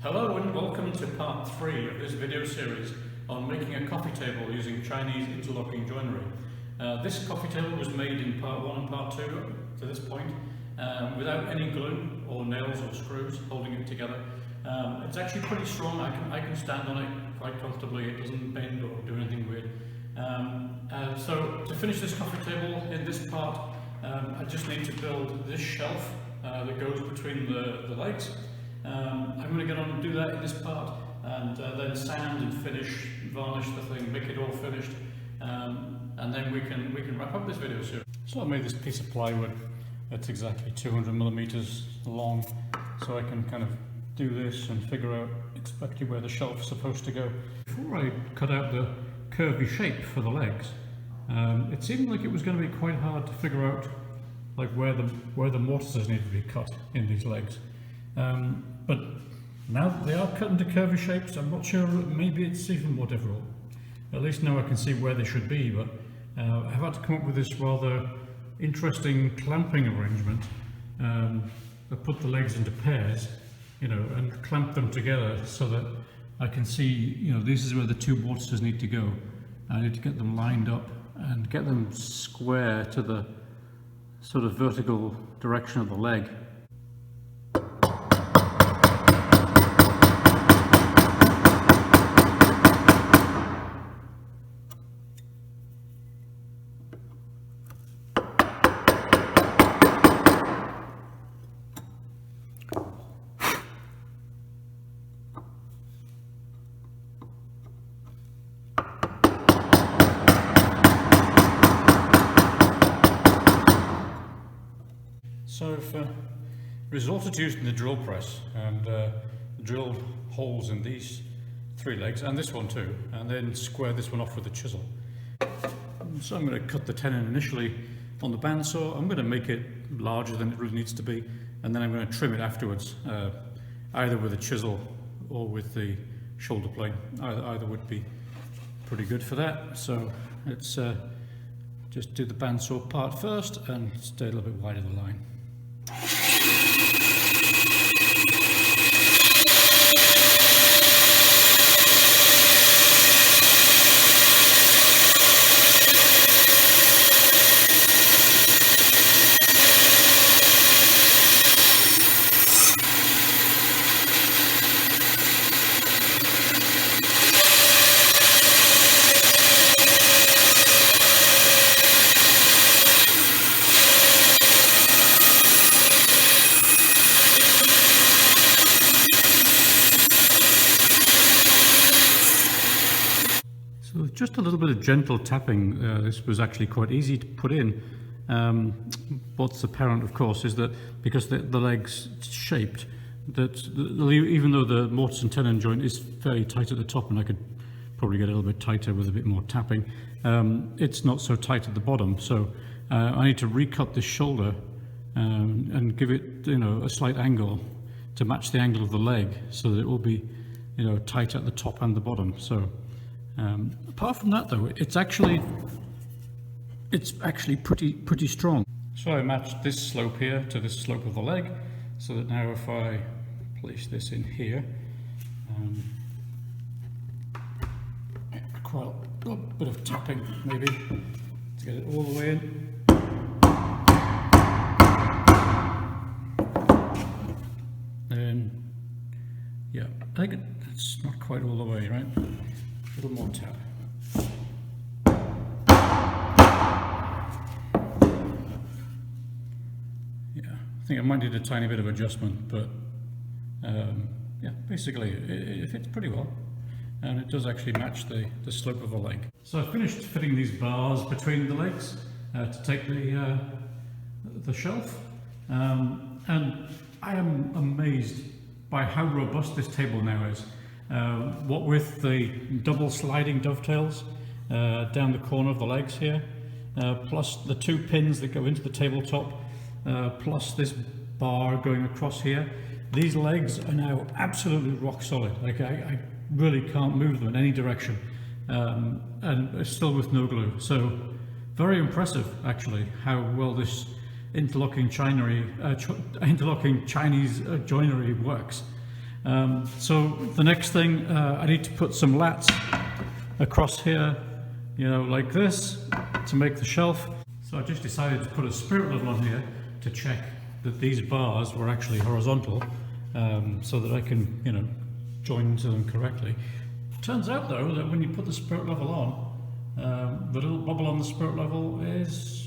Hello and welcome to part 3 of this video series on making a coffee table using Chinese interlocking joinery. This coffee table was made in part 1 and part 2 to this point without any glue or nails or screws holding it together. It's actually pretty strong. I can stand on it quite comfortably. It doesn't bend or do anything weird. So to finish this coffee table in this part, I just need to build this shelf that goes between the legs. I'm going to get on and do that in this part, and then sand and finish, varnish the thing, make it all finished, and then we can wrap up this video series. So I made this piece of plywood. It's exactly 200 millimeters long, so I can kind of do this and figure out exactly where the shelf's supposed to go. Before I cut out the curvy shape for the legs, it seemed like it was going to be quite hard to figure out like where the mortises need to be cut in these legs. But now that they are cut into curvy shapes, I'm not sure, maybe it's even more difficult. At least now I can see where they should be, but I've had to come up with this rather interesting clamping arrangement. I put the legs into pairs, and clamp them together so that I can see, this is where the two mortises need to go. I need to get them lined up and get them square to the sort of vertical direction of the leg. So I've resorted to using the drill press and drilled holes in these 3 legs and this one too, and then square this one off with a chisel. So I'm going to cut the tenon initially on the bandsaw. I'm going to make it larger than it really needs to be, and then I'm going to trim it afterwards, either with a chisel or with the shoulder plane. Either would be pretty good for that. So let's just do the bandsaw part first and stay a little bit wide of the line. So just a little bit of gentle tapping, this was actually quite easy to put in. What's apparent, of course, is that because the leg's shaped, that even though the mortise and tenon joint is fairly tight at the top, and I could probably get a little bit tighter with a bit more tapping, it's not so tight at the bottom. So I need to recut this shoulder and give it, a slight angle to match the angle of the leg, so that it will be, tight at the top and the bottom. So. Apart from that though, it's actually pretty strong. So I matched this slope here to this slope of the leg, so that now if I place this in here, quite a bit of tapping maybe to get it all the way in. Then, yeah, I think it's not quite all the way, right? A little more tap. Yeah, I think I might need a tiny bit of adjustment, but yeah, basically it fits pretty well, and it does actually match the slope of the leg. So I finished fitting these bars between the legs to take the shelf, and I am amazed by how robust this table now is. What with the double sliding dovetails down the corner of the legs here, plus the 2 pins that go into the tabletop, plus this bar going across here. These legs are now absolutely rock solid. Like I really can't move them in any direction, and still with no glue. So very impressive actually how well this interlocking Chinese joinery works. So the next thing, I need to put some lats across here, you know, like this, to make the shelf. So I just decided to put a spirit level on here to check that these bars were actually horizontal, so that I can, you know, join into them correctly. Turns out though that when you put the spirit level on, the little bubble on the spirit level is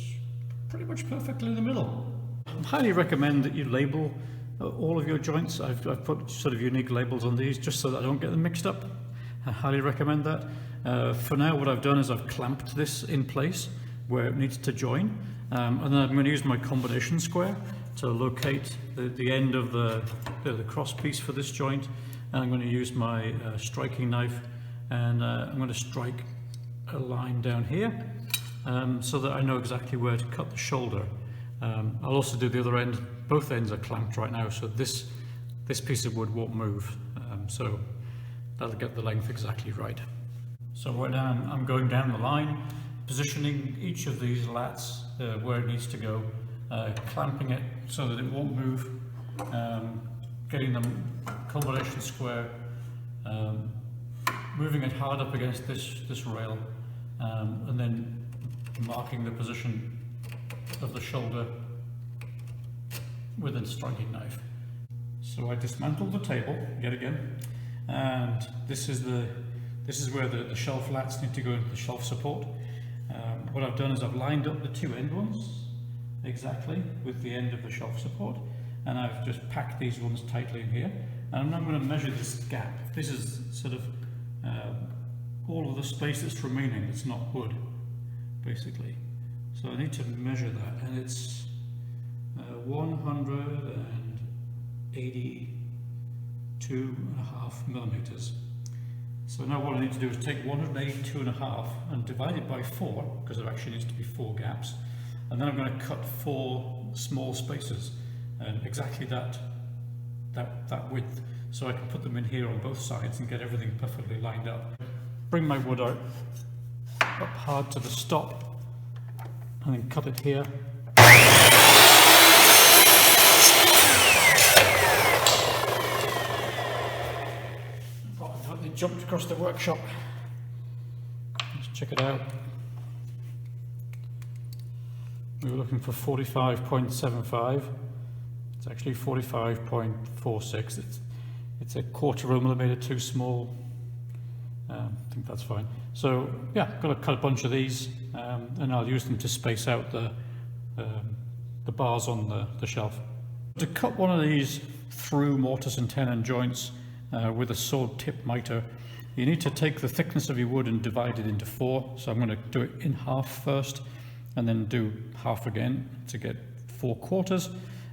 pretty much perfectly in the middle. I highly recommend that you label all of your joints. I've put sort of unique labels on these just so that I don't get them mixed up. I highly recommend that. For now, what I've done is I've clamped this in place where it needs to join, and then I'm going to use my combination square to locate the end of the cross piece for this joint, and I'm going to use my striking knife, and I'm going to strike a line down here so that I know exactly where to cut the shoulder. I'll also do the other end. Both ends are clamped right now, so this piece of wood won't move, so that'll get the length exactly right. So right now I'm going down the line, positioning each of these lats where it needs to go, clamping it so that it won't move, getting them combination square, moving it hard up against this rail, and then marking the position of the shoulder with a striking knife. So I dismantled the table yet again, and this is where the shelf lats need to go into the shelf support. What I've done is I've lined up the two end ones exactly with the end of the shelf support, and I've just packed these ones tightly in here, and I'm going to measure this gap. This is sort of all of the space that's remaining. It's not wood, basically. So I need to measure that, and it's 182.5 millimeters. So now what I need to do is take 182.5 and divide it by 4, because there actually needs to be 4 gaps, and then I'm going to cut 4 small spaces, and exactly that width, so I can put them in here on both sides and get everything perfectly lined up. Bring my wood out up hard to the stop, and then cut it here. They jumped across the workshop. Let's check it out. We were looking for 45.75. It's actually 45.46. It's a 1/4 millimeter too small. I think that's fine. So yeah, got to cut a bunch of these, and I'll use them to space out the bars on the shelf. To cut one of these through mortise and tenon joints with a sword tip miter, you need to take the thickness of your wood and divide it into 4. So I'm going to do it in half first, and then do half again to get 4/4.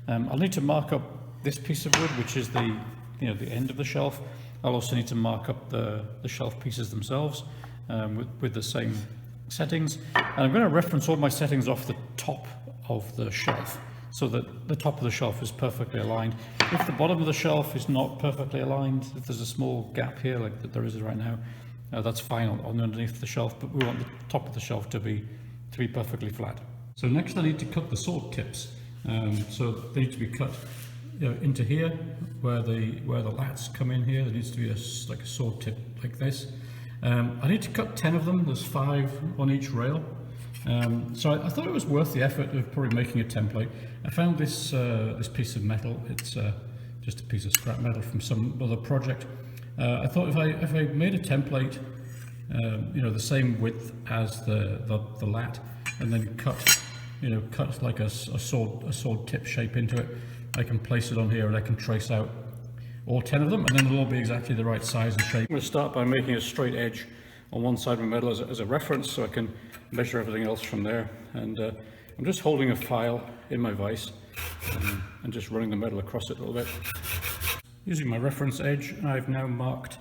I'll need to mark up this piece of wood, which is the end of the shelf. I'll also need to mark up the shelf pieces themselves with the same settings. And I'm going to reference all my settings off the top of the shelf, so that the top of the shelf is perfectly aligned. If the bottom of the shelf is not perfectly aligned, if there's a small gap here like that there is right now, that's fine on underneath the shelf, but we want the top of the shelf to be perfectly flat. So next I need to cut the sword tips. So they need to be cut into here where the lats come in here. There needs to be like a sword tip like this. I need to cut 10 of them. There's 5 on each rail. So I thought it was worth the effort of probably making a template. I found this piece of metal. It's just a piece of scrap metal from some other project. I thought if I made a template, the same width as the lat, and then cut like a sword tip shape into it, I can place it on here and I can trace out all 10 of them, and then they'll all be exactly the right size and shape. I'm going to start by making a straight edge on one side of my metal as a reference, so I can measure everything else from there. And I'm just holding a file in my vise and just running the metal across it a little bit. Using my reference edge, I've now marked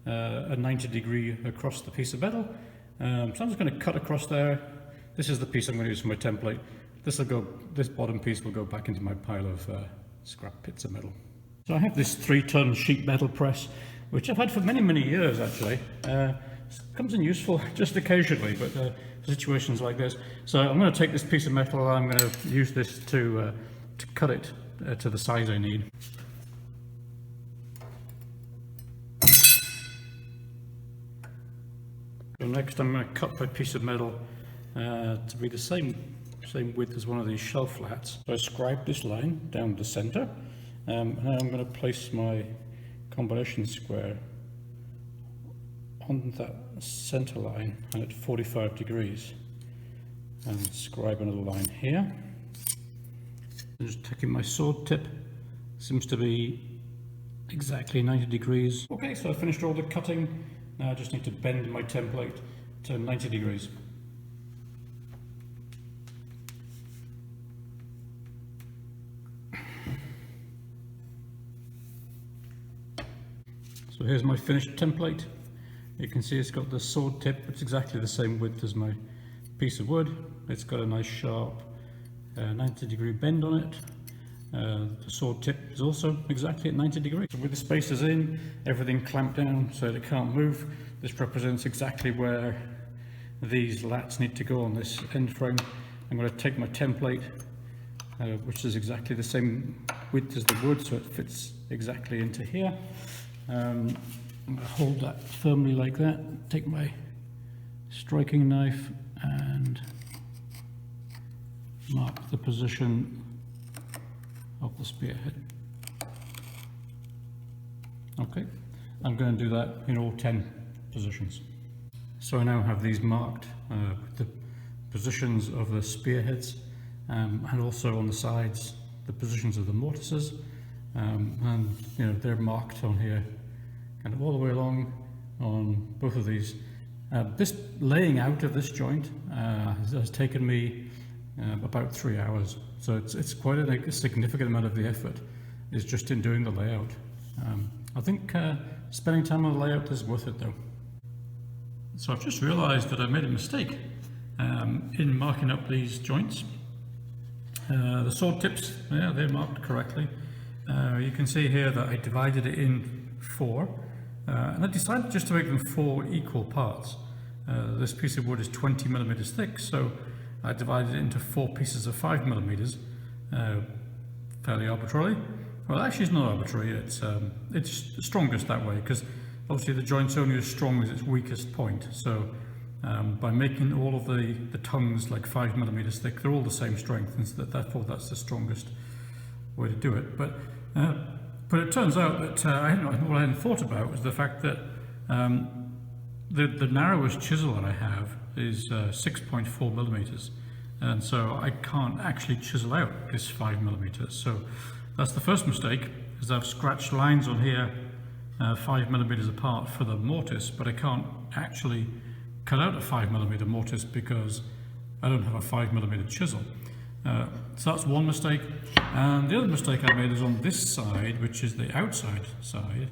a 90° across the piece of metal. So I'm just going to cut across there. This is the piece I'm going to use for my template. This bottom piece will go back into my pile of scrap bits of metal. So I have this 3-ton sheet metal press, which I've had for many, many years actually. Comes in useful just occasionally, but for situations like this. So I'm going to take this piece of metal and I'm going to use this to cut it to the size I need. So next I'm going to cut my piece of metal to be the same width as one of these shelf flats. So I scribe this line down the center, and now I'm going to place my combination square on that center line and at 45 degrees, and scribe another line here. I'm just taking my sword tip, seems to be exactly 90 degrees. Okay, so I finished all the cutting. Now I just need to bend my template to 90 degrees. So here's my finished template. You can see it's got the sword tip. It's exactly the same width as my piece of wood. It's got a nice sharp 90-degree bend on it. The sword tip is also exactly at 90 degrees. So with the spacers in, everything clamped down so that it can't move. This represents exactly where these lats need to go on this end frame. I'm going to take my template, which is exactly the same width as the wood, so it fits exactly into here. I'm going to hold that firmly like that, take my striking knife and mark the position of the spearhead. Okay, I'm going to do that in all 10 positions. So I now have these marked with the positions of the spearheads, and also on the sides the positions of the mortises, and you know, they're marked on here kind of all the way along on both of these. This laying out of this joint has taken me about 3 hours, so it's quite a significant amount of the effort is just in doing the layout. I think spending time on the layout is worth it though. So I've just realized that I made a mistake in marking up these joints. The sword tips, yeah, they're marked correctly. You can see here that I divided it in 4, and I decided just to make them 4 equal parts. This piece of wood is 20 millimeters thick, so I divided it into 4 pieces of 5 millimeters, fairly arbitrarily. Well, actually it's not arbitrary, it's strongest that way, because obviously the joint's only as strong as its weakest point. So by making all of the tongues like 5 millimeters thick, they're all the same strength, and therefore that's the strongest way to do it. But it turns out that what I hadn't thought about was the fact that the narrowest chisel that I have is 6.4 millimeters, and so I can't actually chisel out this 5 millimeters. So that's the first mistake, is I've scratched lines on here 5 millimeters apart for the mortise, but I can't actually cut out a 5 millimeter mortise because I don't have a 5 millimeter chisel. So that's one mistake. And the other mistake I made is on this side, which is the outside side.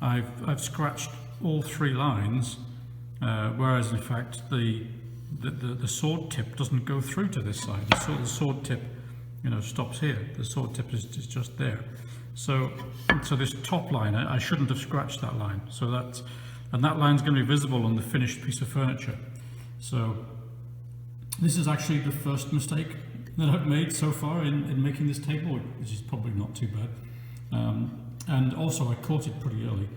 I've scratched all 3 lines, whereas in fact the sword tip doesn't go through to this side. The sword tip, you know, stops here. The sword tip is just there. So this top line, I shouldn't have scratched that line. So that line's going to be visible on the finished piece of furniture. So this is actually the first mistake that I've made so far in making this table, which is probably not too bad. And also I caught it pretty early.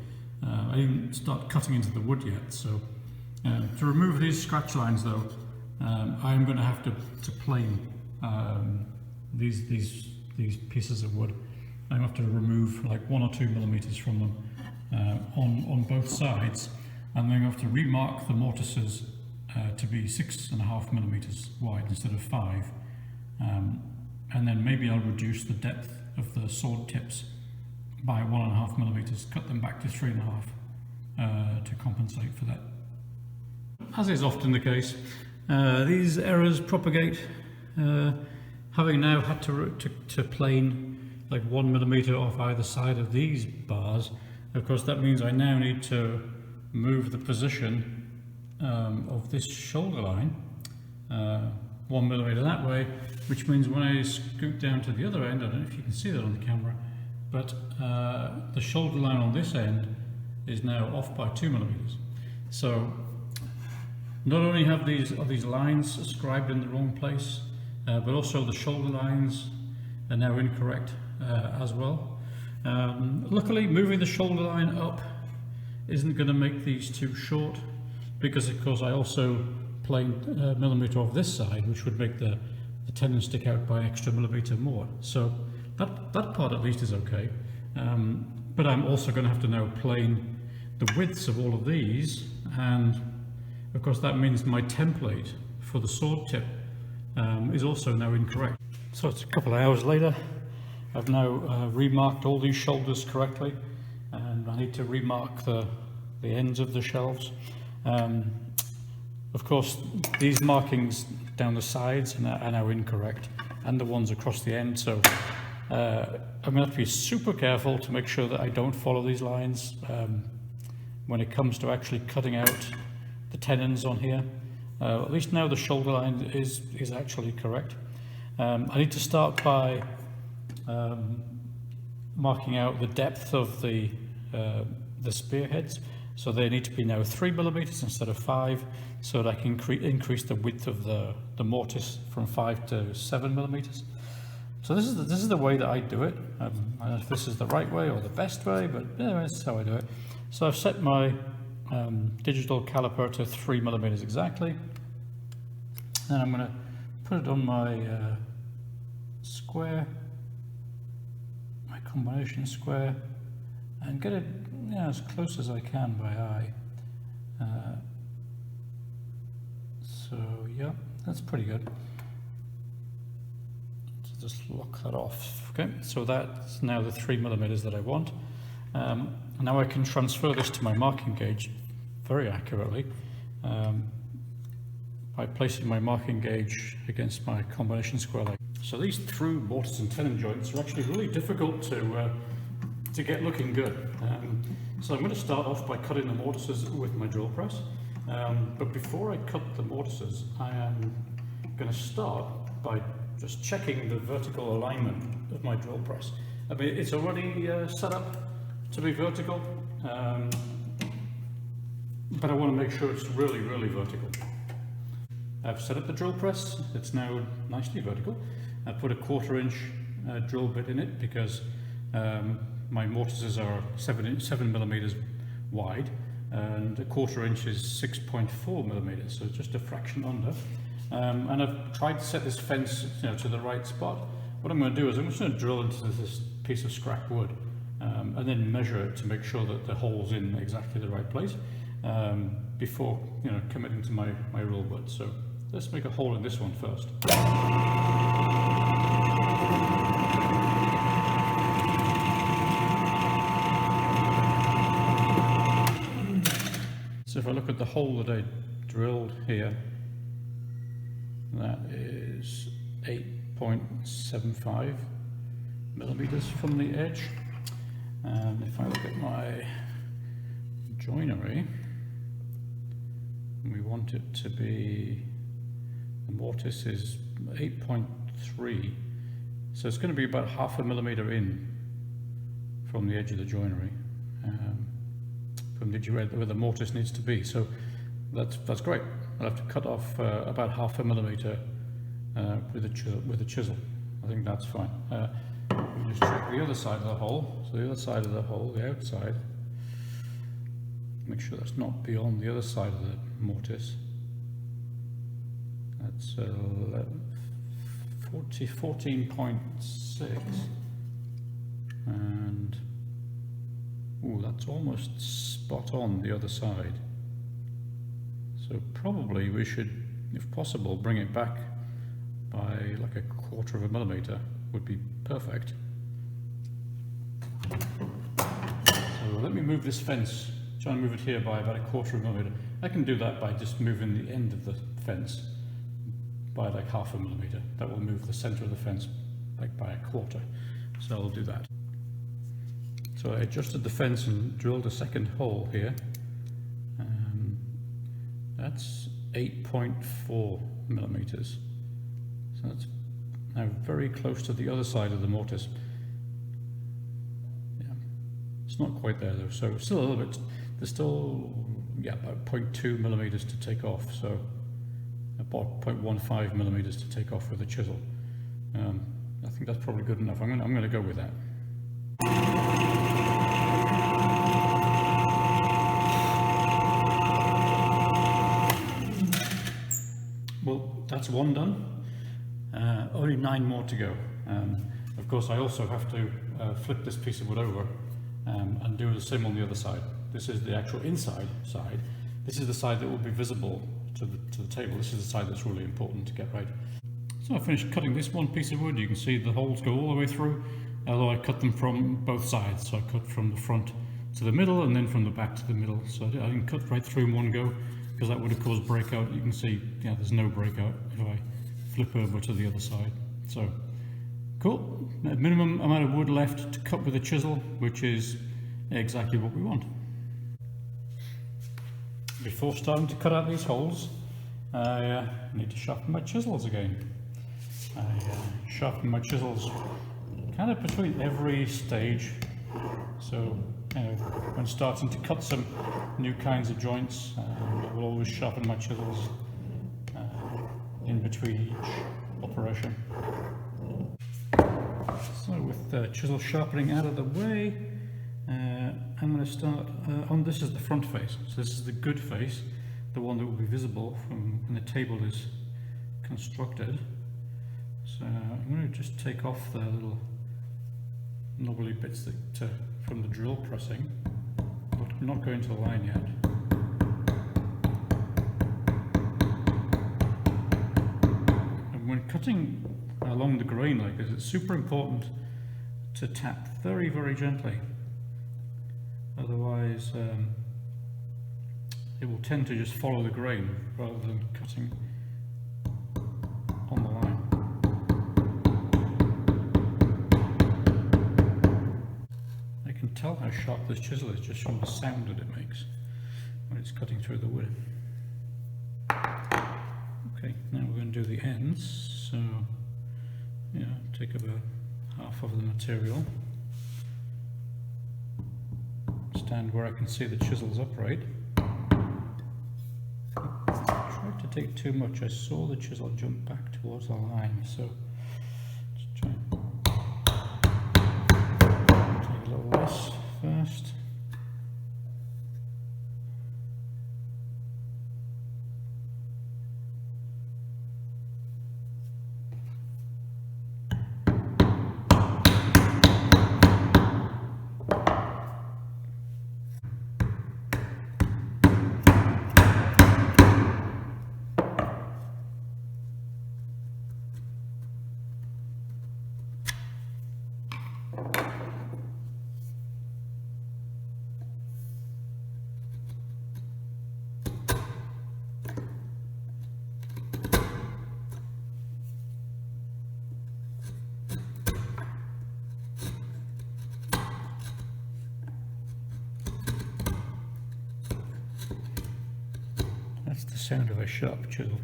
I didn't start cutting into the wood yet. So to remove these scratch lines though, I'm going to have to plane these pieces of wood. I'm going to have to remove like 1 or 2 millimeters from them on both sides, and then I have to remark the mortises to be 6.5 millimeters wide instead of 5, and then maybe I'll reduce the depth of the sword tips by 1.5 millimeters, cut them back to 3.5 to compensate for that. As is often the case, these errors propagate. Having now had to plane like 1 millimeter off either side of these bars, of course that means I now need to move the position of this shoulder line 1 millimeter that way, which means when I scoot down to the other end, I don't know if you can see that on the camera, but the shoulder line on this end is now off by 2 millimeters. So not only have these lines scribed in the wrong place, but also the shoulder lines are now incorrect as well. Luckily, moving the shoulder line up isn't going to make these too short. because of course I also planed a millimetre off this side, which would make the tenon stick out by an extra millimetre more. So that part at least is okay. But I'm also going to have to now plane the widths of all of these, and of course that means my template for the sword tip is also now incorrect. So it's a couple of hours later. I've now remarked all these shoulders correctly, and I need to remark the ends of the shelves. Of course, these markings down the sides are now incorrect, and the ones across the end, so I'm going to have to be super careful to make sure that I don't follow these lines when it comes to actually cutting out the tenons on here. At least now the shoulder line is actually correct. I need to start by marking out the depth of the spearheads, so they need to be now 3 millimeters instead of 5, so that I can increase the width of the mortise from 5 to 7 millimeters. So this is the way that I do it. I don't know if this is the right way or the best way, but anyway, this is how I do it. So I've set my digital caliper to 3 millimeters exactly, and I'm going to put it on my square, my combination square, and get it as close as I can by eye. So yeah, that's pretty good. So just lock that off. Okay, so that's now the 3 millimeters that I want. Now I can transfer this to my marking gauge very accurately by placing my marking gauge against my combination square leg. So these through mortise and tenon joints are actually really difficult to get looking good. So I'm going to start off by cutting the mortises with my drill press. But before I cut the mortises, I am going to start by just checking the vertical alignment of my drill press. I mean, it's already set up to be vertical, but I want to make sure it's really, really vertical. I've set up the drill press. It's now nicely vertical. I put a 1/4 inch drill bit in it because my mortises are 7 millimeters wide, and a 1/4 inch is 6.4 millimeters, so just a fraction under. And I've tried to set this fence, to the right spot. What I'm going to do is I'm just going to drill into this piece of scrap wood and then measure it to make sure that the hole's in exactly the right place before committing to my real wood. So let's make a hole in this one first. So if I look at the hole that I drilled here, that is 8.75 millimeters from the edge. And if I look at my joinery, we want it to be, the mortise is 8.3, so it's going to be about 1/2 millimeter in from the edge of the joinery, from where the mortise needs to be. So that's great. I'll have to cut off about 1/2 millimeter with a chisel. I think that's fine. We'll just check the other side of the hole. So the other side of the hole, the outside, make sure that's not beyond the other side of the mortise. That's 14.6, and that's almost spot on the other side. So probably we should, if possible, bring it back by like a 1/4 millimeter would be perfect. So let me move this fence, try and move it here by about a 1/4 millimeter. I can do that by just moving the end of the fence by like 1/2 millimeter. That will move the center of the fence like by a 1/4. So I'll do that. So I adjusted the fence and drilled a second hole here. That's 8.4 millimeters. So that's now very close to the other side of the mortise. Yeah, it's not quite there though, so still a little bit, there's still, about 0.2 millimeters to take off, so about 0.15 millimeters to take off with a chisel. I think that's probably good enough. I'm going to go with that. that's one done. Only 9 more to go. Of course, I also have to flip this piece of wood over and do the same on the other side. This is the actual inside side. This is the side that will be visible to the table. This is the side that's really important to get right. So I finished cutting this one piece of wood. You can see the holes go all the way through, although I cut them from both sides. So I cut from the front to the middle and then from the back to the middle. So I didn't cut right through in one go, because that would have caused breakout. You can see, yeah, there's no breakout if I flip over to the other side. So cool. A minimum amount of wood left to cut with a chisel, which is exactly what we want. Before starting to cut out these holes, I need to sharpen my chisels again. I sharpen my chisels kind of between every stage. So when starting to cut some new kinds of joints, I will always sharpen my chisels in between each operation. So with the chisel sharpening out of the way, I'm going to start on, this is the front face, so this is the good face, the one that will be visible from when the table is constructed. So I'm going to just take off the little knobbly bits that, from the drill pressing, but I'm not going to the line yet. And when cutting along the grain like this, it's super important to tap very, very gently. Otherwise, it will tend to just follow the grain rather than cutting on the line. I can tell how sharp this chisel is just from the sound that it makes when it's cutting through the wood. Okay, now we're going to do the ends. So, yeah, take about half of the material. Stand where I can see the chisels upright. I tried to take too much. I saw the chisel jump back towards the line, so just try and take a little less first. That's the sound of a sharp chisel.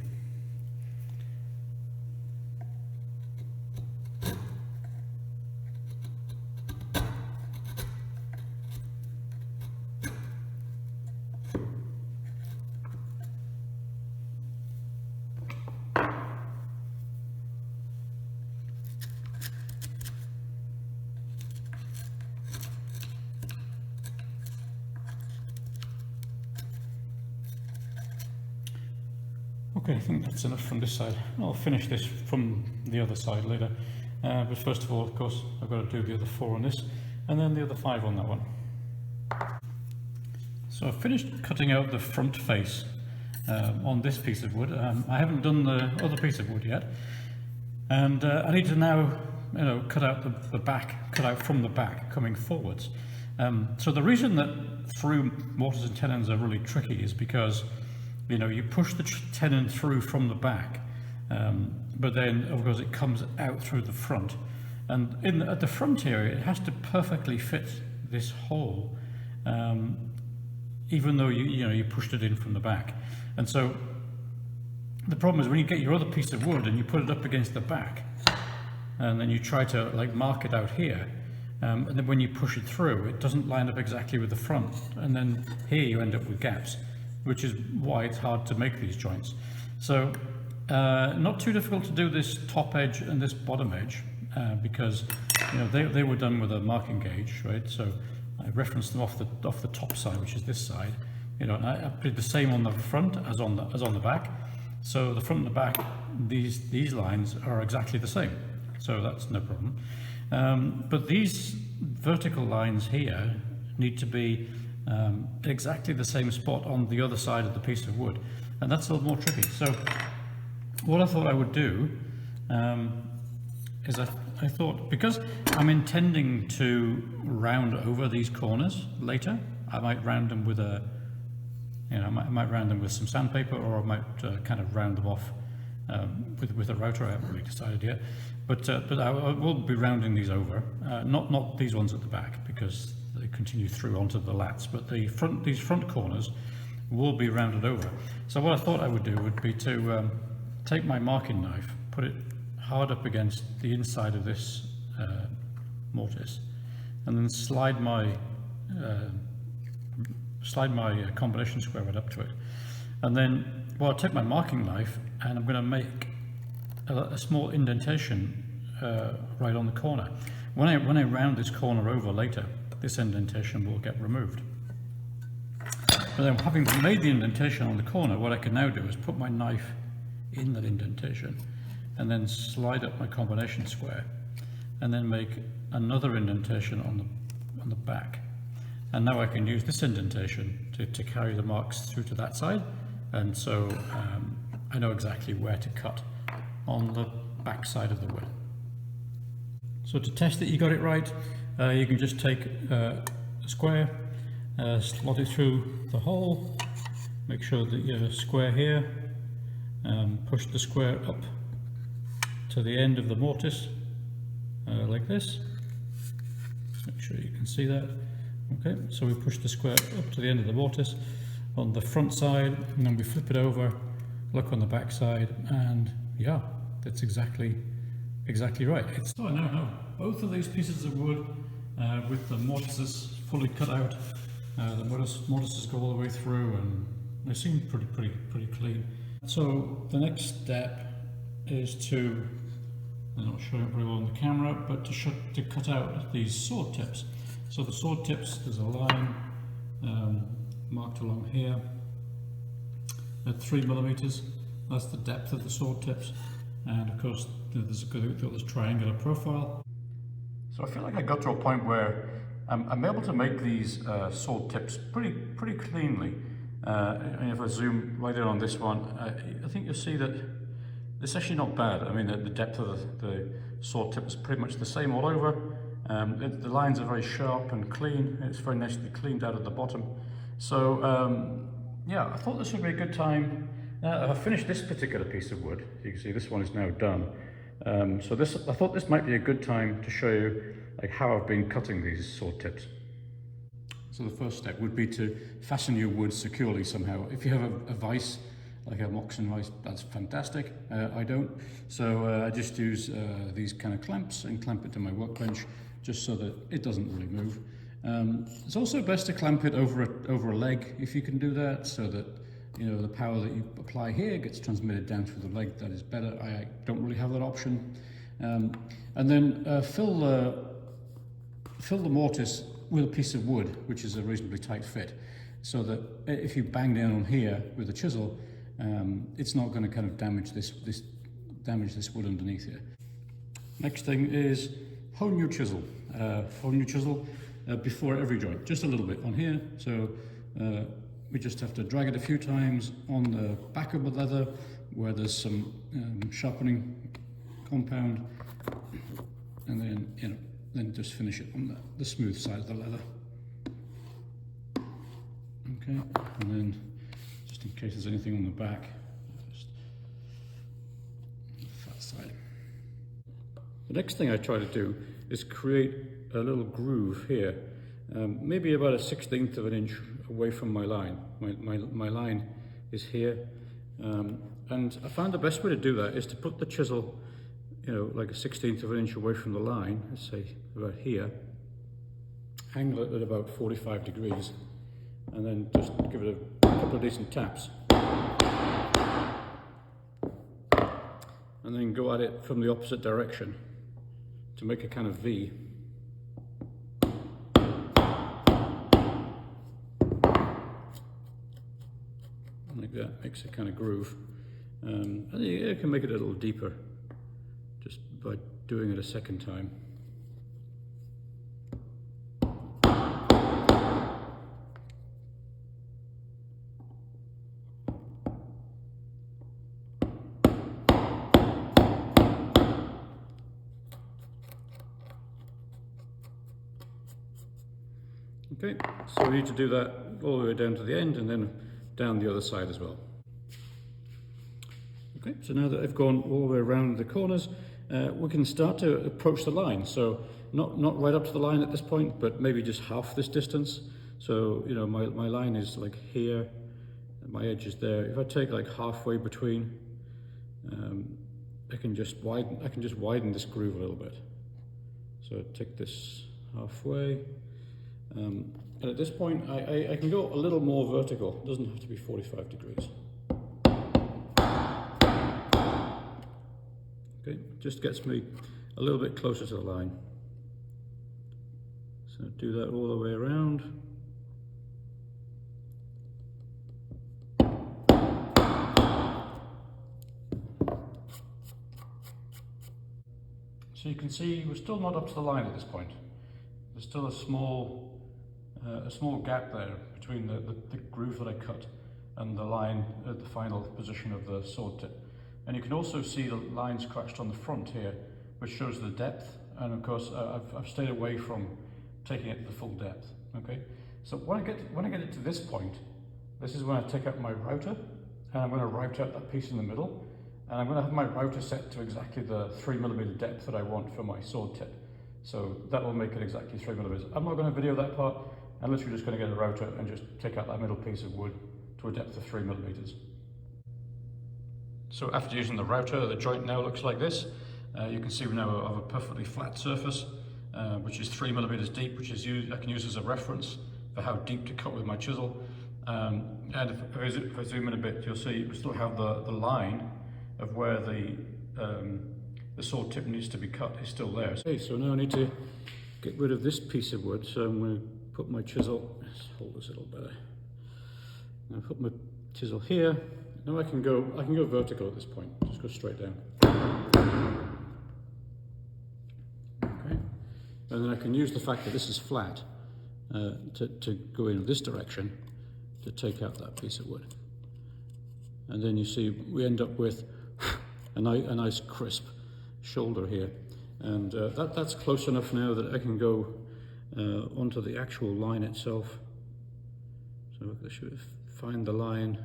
Okay, I think that's enough from this side. I'll finish this from the other side later. But first of all, of course, I've got to do the other 4 on this, and then the other 5 on that one. So I've finished cutting out the front face on this piece of wood. I haven't done the other piece of wood yet. And I need to now, cut out the back, cut out from the back, coming forwards. So the reason that through mortars and tenons are really tricky is because you push the tenon through from the back, but then of course it comes out through the front, and at the front area it has to perfectly fit this hole, even though you pushed it in from the back. And so the problem is when you get your other piece of wood and you put it up against the back, and then you try to mark it out here, and then when you push it through, it doesn't line up exactly with the front, and then here you end up with gaps, which is why it's hard to make these joints. So not too difficult to do this top edge and this bottom edge, because they were done with a marking gauge, right? So I referenced them off the top side, which is this side. And I did the same on the front as on the back. So the front and the back these lines are exactly the same, so that's no problem. But these vertical lines here need to be exactly the same spot on the other side of the piece of wood, and that's a little more tricky. So what I thought I would do is I thought, because I'm intending to round over these corners later, I might round them with I might round them with some sandpaper, or I might kind of round them off with a router. I haven't really decided yet, but I will be rounding these over. Not these ones at the back, because they continue through onto the lats, but these front corners will be rounded over. So what I thought I would do would be to take my marking knife, put it hard up against the inside of this mortise, and then slide my combination square right up to it. And then, well, I'll take my marking knife and I'm going to make a small indentation right on the corner. When I round this corner over later, this indentation will get removed. But then, having made the indentation on the corner, what I can now do is put my knife in that indentation and then slide up my combination square, and then make another indentation on the back. And now I can use this indentation to carry the marks through to that side, and so I know exactly where to cut on the back side of the wood. So to test that you got it right, you can just take a square, slot it through the hole, make sure that you have a square here, push the square up to the end of the mortise, like this. Make sure you can see that. Okay, so we push the square up to the end of the mortise on the front side, and then we flip it over, look on the back side, and yeah, that's exactly right. So I now have both of these pieces of wood with the mortises fully cut out. The mortises go all the way through, and they seem pretty clean. So the next step is to, I'm not showing it very well on the camera, but to cut out these sword tips. So the sword tips, there's a line marked along here at 3 millimeters. That's the depth of the sword tips, and of course there's this triangular profile. So I feel like I got to a point where I'm able to make these sword tips pretty cleanly. And if I zoom right in on this one, I think you'll see that it's actually not bad. I mean, the depth of the sword tip is pretty much the same all over. The lines are very sharp and clean. It's very nicely cleaned out at the bottom. So yeah, I thought this would be a good time. I've finished this particular piece of wood. You can see this one is now done. So I thought this might be a good time to show you like how I've been cutting these sword tips. So the first step would be to fasten your wood securely somehow. If you have a vise, like a Moxon vise, that's fantastic. I don't, so I just use these kind of clamps and clamp it to my workbench, just so that it doesn't really move. It's also best to clamp it over a leg if you can do that, so that the power that you apply here gets transmitted down through the leg. That is better. I don't really have that option. And then fill the mortise with a piece of wood, which is a reasonably tight fit, so that if you bang down on here with a chisel, it's not going to kind of damage this wood underneath here. Next thing is hone your chisel. Before every joint, just a little bit on here. So we just have to drag it a few times on the back of the leather where there's some sharpening compound, and then just finish it on the smooth side of the leather. Okay, and then just in case there's anything on the back, just the fat side. The next thing I try to do is create a little groove here, maybe about 1/16 of an inch away from my line. My line is here, and I found the best way to do that is to put the chisel, like 1/16 of an inch away from the line, let's say about here, angle it at about 45 degrees, and then just give it a couple of decent taps. And then go at it from the opposite direction to make a kind of V. Like that, makes a kind of groove. And you can make it a little deeper just by doing it a second time. Okay, so we need to do that all the way down to the end and then down the other side as well. Okay, so now that I've gone all the way around the corners, we can start to approach the line. So not right up to the line at this point, but maybe just half this distance. So, you know, my line is like here, and my edge is there. If I take like halfway between, I can just widen this groove a little bit. So take this halfway. And at this point, I can go a little more vertical. It doesn't have to be 45 degrees. Okay, just gets me a little bit closer to the line. So do that all the way around. So you can see we're still not up to the line at this point. There's still a small gap there between the groove that I cut and the line at the final position of the sword tip. And you can also see the line scratched on the front here, which shows the depth. And of course, I've stayed away from taking it to the full depth. Okay, so when I get it to this point, this is when I take out my router, and I'm going to route out that piece in the middle, and I'm going to have my router set to exactly the 3mm depth that I want for my sword tip. So that will make it exactly 3mm. I'm not going to video that part. I'm literally just going to get a router and just take out that middle piece of wood to a depth of 3mm. So after using the router, the joint now looks like this. You can see we now have a perfectly flat surface, which is 3mm deep, which is I can use as a reference for how deep to cut with my chisel. And if I zoom in a bit, you'll see we still have the line of where the sword tip needs to be cut is still there. Okay, so now I need to get rid of this piece of wood. So I'm going to put my chisel, let's hold this a little better. I'm going to put my chisel here. Now I can go vertical at this point. Just go straight down. Okay, and then I can use the fact that this is flat to go in this direction to take out that piece of wood. And then you see we end up with a nice crisp shoulder here, and that's close enough now that I can go onto the actual line itself. So I should find the line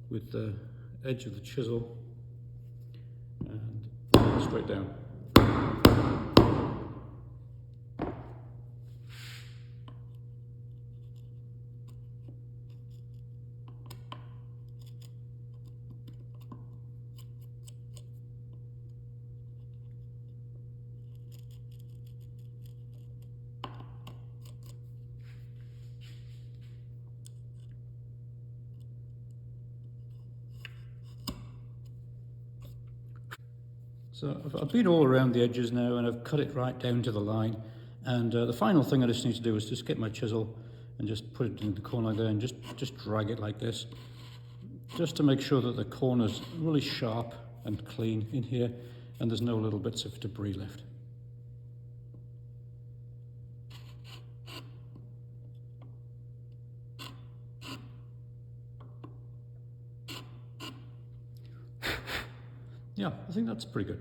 with the edge of the chisel and straight down. So I've been all around the edges now, and I've cut it right down to the line. And the final thing I just need to do is just get my chisel and just put it in the corner there and just drag it like this, just to make sure that the corner's really sharp and clean in here, and there's no little bits of debris left. Yeah, I think that's pretty good.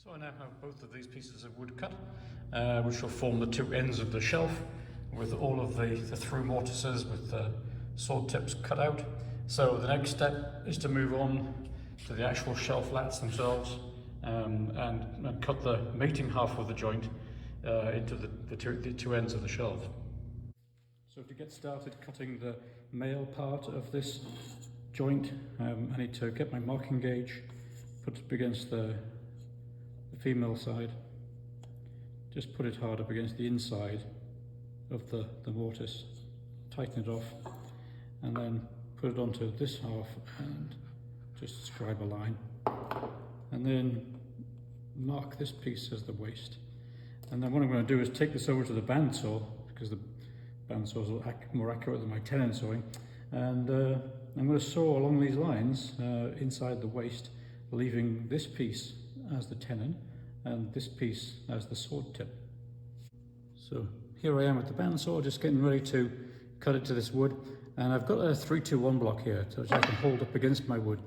So I now have both of these pieces of wood cut, which will form the two ends of the shelf, with all of the through mortises with the sword tips cut out. So the next step is to move on to the actual shelf lats themselves, and cut the mating half of the joint into the two ends of the shelf. So to get started cutting the male part of this joint, I need to get my marking gauge, put it up against the female side, just put it hard up against the inside of the mortise, tighten it off, and then put it onto this half and just scribe a line, and then mark this piece as the waist. And then what I'm going to do is take this over to the bandsaw, because the bandsaw is more accurate than my tenon sawing, and I'm going to saw along these lines inside the waist, leaving this piece as the tenon and this piece as the sword tip. So here I am at the bandsaw, just getting ready to cut it to this wood, and I've got a 3-2-1 block here, so I can hold up against my wood,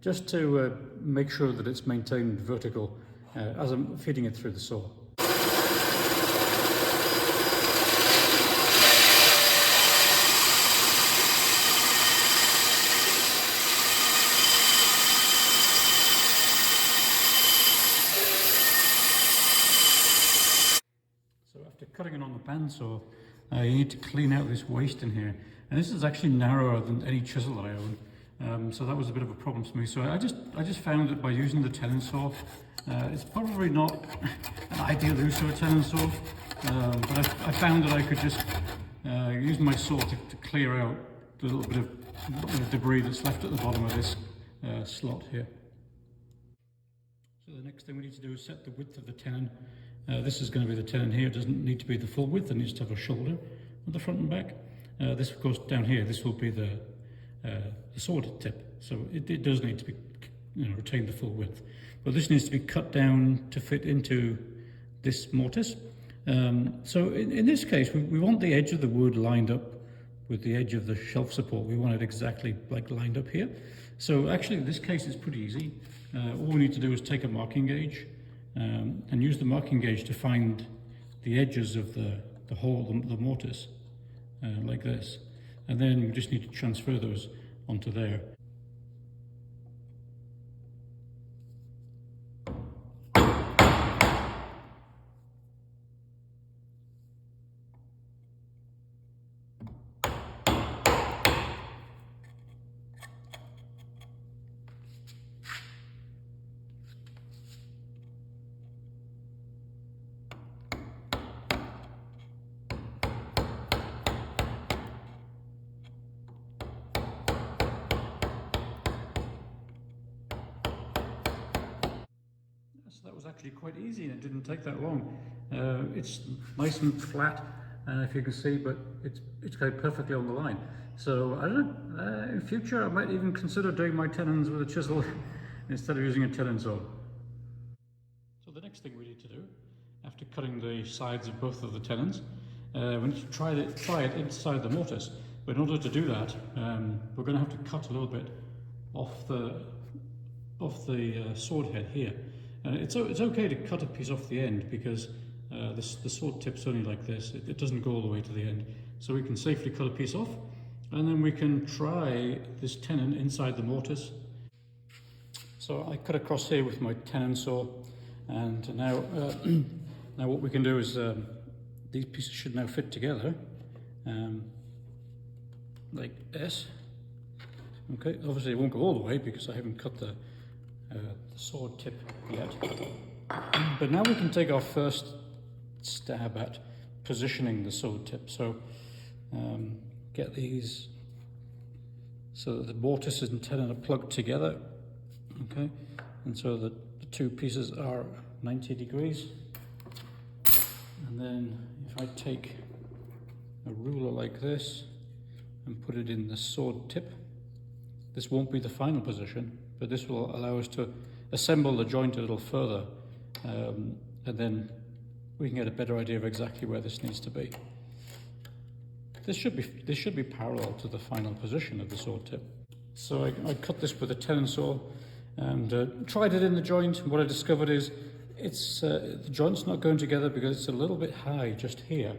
just to make sure that it's maintained vertical as I'm feeding it through the saw. After cutting it on the bandsaw, you need to clean out this waist in here, and this is actually narrower than any chisel that I own, so that was a bit of a problem for me. So I just found that by using the tenon saw, it's probably not an ideal use of a tenon saw, but I found that I could just use my saw to clear out the little bit of debris that's left at the bottom of this slot here. So the next thing we need to do is set the width of the tenon. This is going to be the tenon here. It doesn't need to be the full width, it needs to have a shoulder at the front and back. This, of course, down here, this will be the sword tip, so it does need to be, retain the full width. But this needs to be cut down to fit into this mortise. So in this case, we want the edge of the wood lined up with the edge of the shelf support. We want it exactly like lined up here. So actually, in this case, it's pretty easy. All we need to do is take a marking gauge and use the marking gauge to find the edges of the mortise, like this. And then we just need to transfer those onto there. So that was actually quite easy, and it didn't take that long. It's nice and flat, if you can see, but it's going perfectly on the line. So I don't know, in future I might even consider doing my tenons with a chisel instead of using a tenon saw. So the next thing we need to do, after cutting the sides of both of the tenons, we need to try it inside the mortise. But in order to do that, we're going to have to cut a little bit off the sword head here. It's okay to cut a piece off the end, because the sword tip's only like this. It doesn't go all the way to the end. So we can safely cut a piece off, and then we can try this tenon inside the mortise. So I cut across here with my tenon saw, and now now what we can do is these pieces should now fit together like this. Okay, obviously it won't go all the way because I haven't cut the sword tip yet. But now we can take our first stab at positioning the sword tip. So get these so that the mortise and tenon are plugged together. Okay, and so that the two pieces are 90 degrees. And then if I take a ruler like this and put it in the sword tip, this won't be the final position, but this will allow us to assemble the joint a little further, and then we can get a better idea of exactly where this needs to be. This should be parallel to the final position of the sword tip. So I cut this with a tenon saw and tried it in the joint. What I discovered is the joint's not going together because it's a little bit high just here,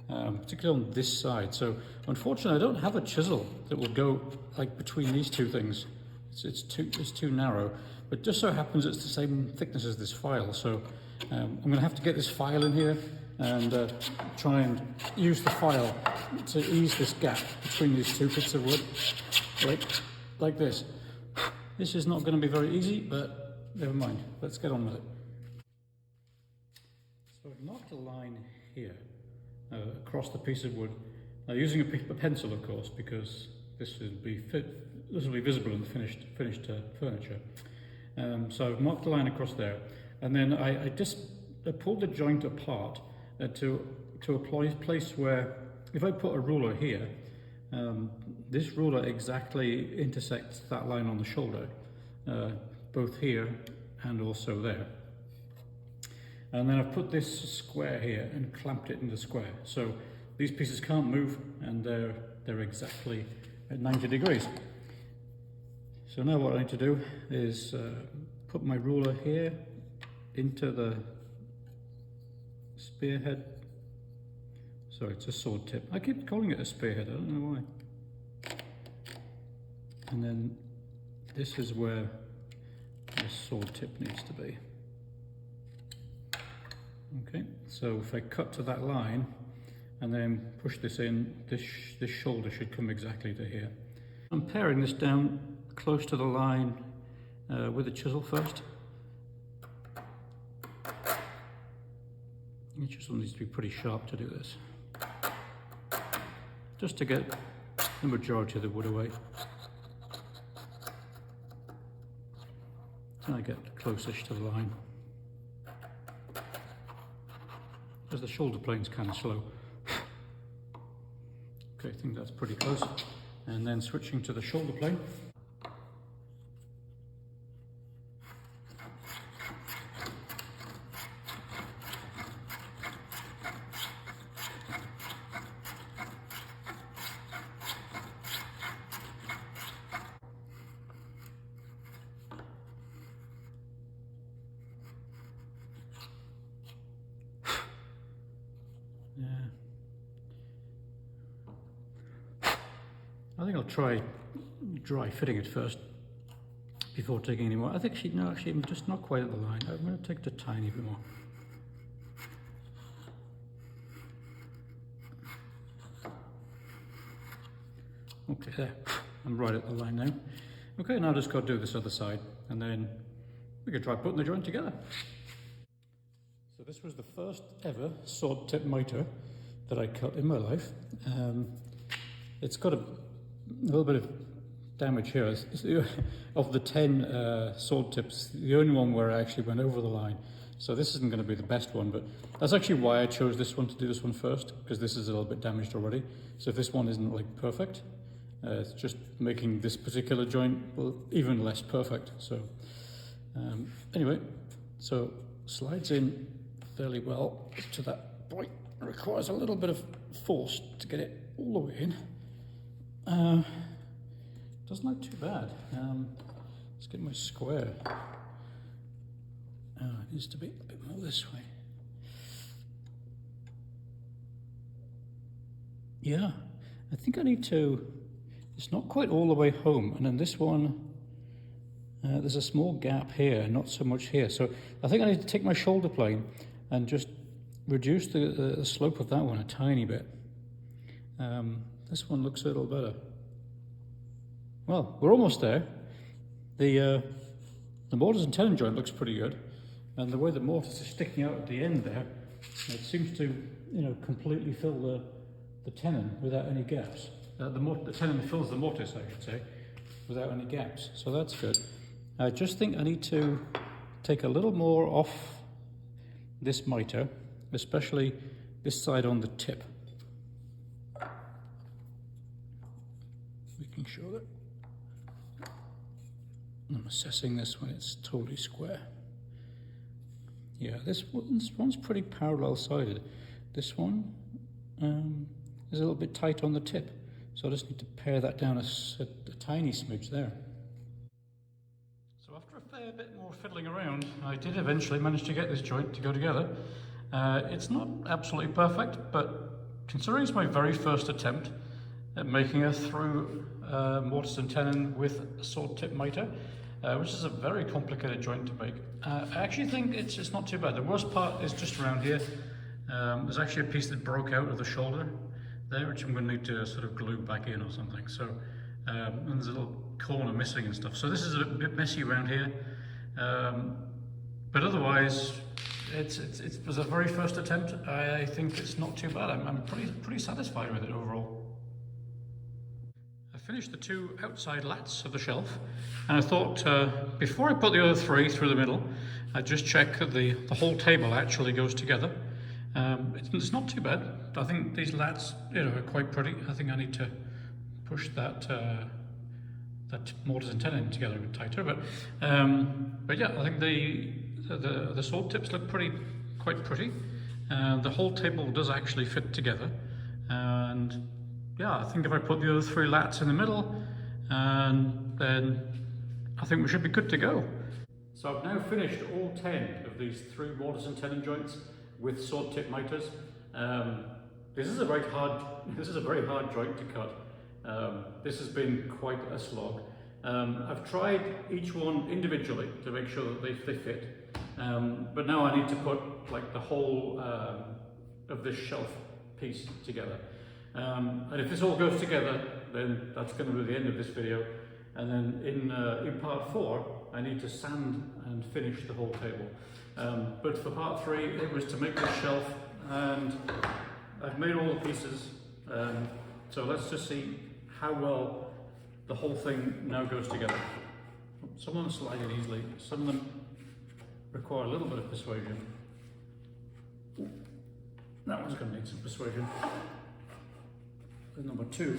particularly on this side. So unfortunately, I don't have a chisel that will go like between these two things. It's too narrow, but just so happens it's the same thickness as this file. So I'm going to have to get this file in here and try and use the file to ease this gap between these two bits of wood, like this. This is not going to be very easy, but never mind. Let's get on with it. So I've marked a line here across the piece of wood, using a pencil, of course, because this will be visible in the finished furniture. So I've marked a line across there, and then I pulled the joint apart to a place where, if I put a ruler here, this ruler exactly intersects that line on the shoulder, both here and also there. And then I've put this square here and clamped it in the square. So these pieces can't move, and they're exactly at 90 degrees. So now what I need to do is put my ruler here into the spearhead. Sorry, it's a sword tip. I keep calling it a spearhead, I don't know why. And then this is where the sword tip needs to be. Okay, so if I cut to that line and then push this in, this shoulder should come exactly to here. I'm paring this down close to the line with a chisel first. The chisel needs to be pretty sharp to do this, just to get the majority of the wood away. Then I get close-ish to the line, because the shoulder plane's kind of slow. Okay, I think that's pretty close. And then switching to the shoulder plane. I think I'll try dry fitting it first before taking any more. I think actually I'm just not quite at the line. I'm going to take it a tiny bit more. Okay, there. I'm right at the line now. Okay, now I've just got to do this other side, and then we can try putting the joint together. So this was the first ever sword tip mitre that I cut in my life. It's got a little bit of damage here. Of the 10 sword tips, the only one where I actually went over the line. So this isn't going to be the best one, but that's actually why I chose this one to do this one first, because this is a little bit damaged already. So if this one isn't like perfect, it's just making this particular joint even less perfect. So anyway, so slides in fairly well to that point. It requires a little bit of force to get it all the way in. Doesn't look too bad. Let's get my square. It needs to be a bit more this way. Yeah, I think I need to, it's not quite all the way home, and then this one, there's a small gap here, not so much here. So I think I need to take my shoulder plane and just reduce the slope of that one a tiny bit. This one looks a little better. Well, we're almost there. The mortise and tenon joint looks pretty good, and the way the mortise is sticking out at the end there, it seems to, completely fill the tenon without any gaps. The tenon fills the mortise, I should say, without any gaps. So that's good. I just think I need to take a little more off this mitre, especially this side on the tip. Making sure that I'm assessing this when it's totally square. Yeah, this one's pretty parallel sided. This one is a little bit tight on the tip, so I just need to pare that down a tiny smidge there. So after a fair bit more fiddling around, I did eventually manage to get this joint to go together. It's not absolutely perfect, but considering it's my very first attempt at making a through mortise and tenon with a sword tip mitre, which is a very complicated joint to make, I actually think it's not too bad. The worst part is just around here. There's actually a piece that broke out of the shoulder there, which I'm going to need to sort of glue back in or something. So and there's a little corner missing and stuff. So this is a bit messy around here, but otherwise it was a very first attempt. I think it's not too bad. I'm pretty satisfied with it overall. I finished the two outside lats of the shelf, and I thought before I put the other three through the middle, I'd just check that the whole table actually goes together. It's not too bad. I think these lats, are quite pretty. I think I need to push that that mortise and tenon together a bit tighter. But yeah, I think the sword tips look quite pretty. The whole table does actually fit together, and yeah, I think if I put the other 3 lats in the middle, and then I think we should be good to go. So I've now finished all 10 of these 3 mortise and tenon joints with sword tip miters. This is a very hard joint to cut. This has been quite a slog. I've tried each one individually to make sure that they fit, but now I need to put like the whole of this shelf piece together. And if this all goes together, then that's going to be the end of this video. And then in part 4, I need to sand and finish the whole table. But for part 3, it was to make this shelf, and I've made all the pieces. So let's just see how well the whole thing now goes together. Some of them slide in easily, some of them require a little bit of persuasion. Ooh, that one's going to need some persuasion. There's number 2.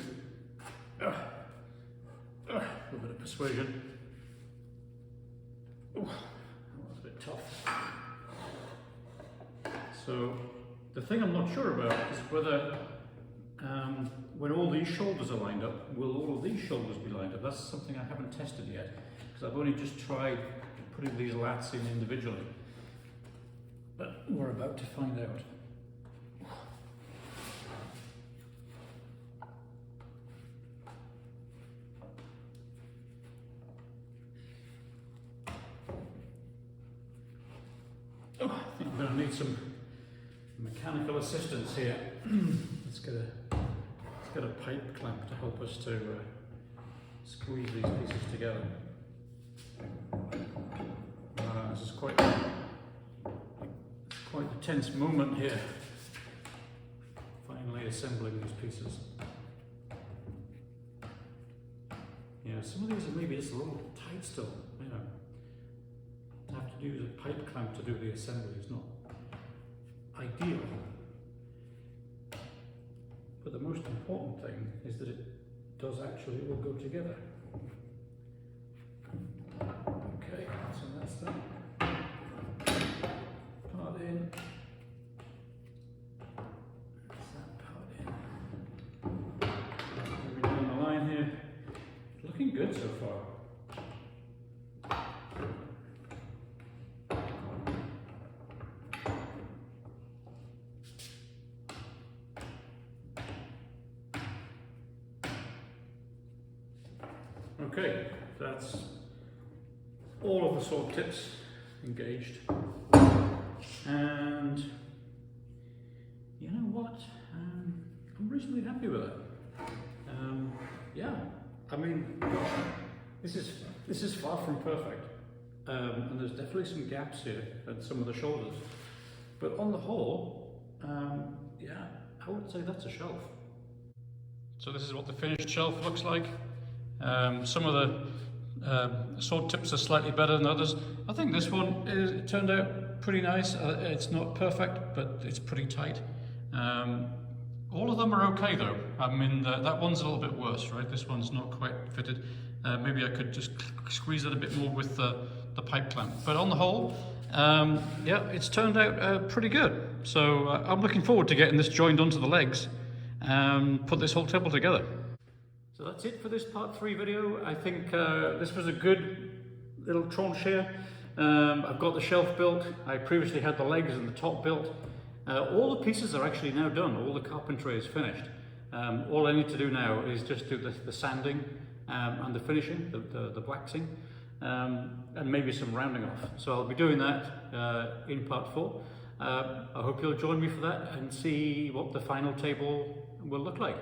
A little bit of persuasion. Ooh, that was a bit tough. So the thing I'm not sure about is whether when all these shoulders are lined up, will all of these shoulders be lined up? That's something I haven't tested yet, because I've only just tried putting these lats in individually. But we're about to find out. Oh, I think I'm going to need some mechanical assistance here. Let's get a pipe clamp to help us to squeeze these pieces together. This is quite a tense moment here. Finally assembling these pieces. Yeah, some of these are maybe just a little tight still, you know. To have to use a pipe clamp to do the assembly is not ideal. But the most important thing is that it does actually all go together. Okay, so that's that part in. That's that part in. Moving down the line here. Looking good so far. Okay, that's all of the sword tips engaged, and you know what, I'm reasonably happy with it. Yeah, I mean, gosh, this is far from perfect, and there's definitely some gaps here at some of the shoulders, but on the whole, yeah, I would say that's a shelf. So this is what the finished shelf looks like. Some of the sword tips are slightly better than others. I think this one it turned out pretty nice. It's not perfect, but it's pretty tight. All of them are okay though. I mean, that one's a little bit worse, right? This one's not quite fitted. Maybe I could just squeeze it a bit more with the pipe clamp. But on the whole, yeah, it's turned out pretty good. So I'm looking forward to getting this joined onto the legs and put this whole table together. So that's it for this part 3 video. I think this was a good little tranche here. I've got the shelf built. I previously had the legs and the top built. All the pieces are actually now done. All the carpentry is finished. All I need to do now is just do the sanding and the finishing, the waxing, and maybe some rounding off. So I'll be doing that in part 4. I hope you'll join me for that and see what the final table will look like.